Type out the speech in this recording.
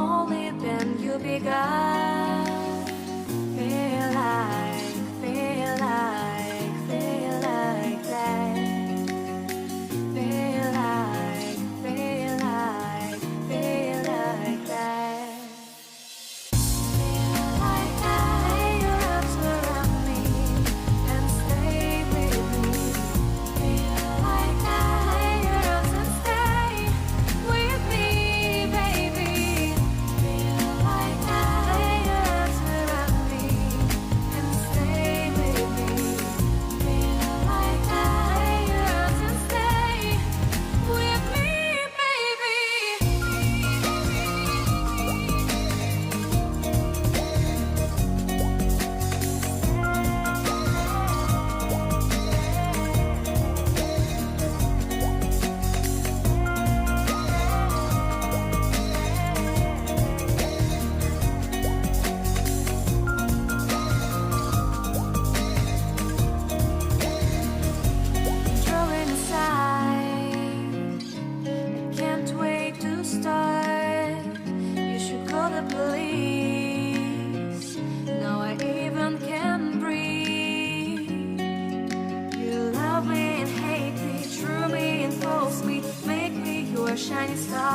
only then you begun. Feel like, feel like, feel like that. Feel like, feel like, feel like that. Feel like that. Lay your arms around me and stay with me. Feel like that. Lay your arms and stay with me, baby. Feel like that. Lay your arms around me and stay with me. Feel like that. Lay your arms and stay with me, baby. Drawing aside, I can't wait to start. You should call the police. Now I even can breathe. You love me and hate me, true me and false me, make me your shining star.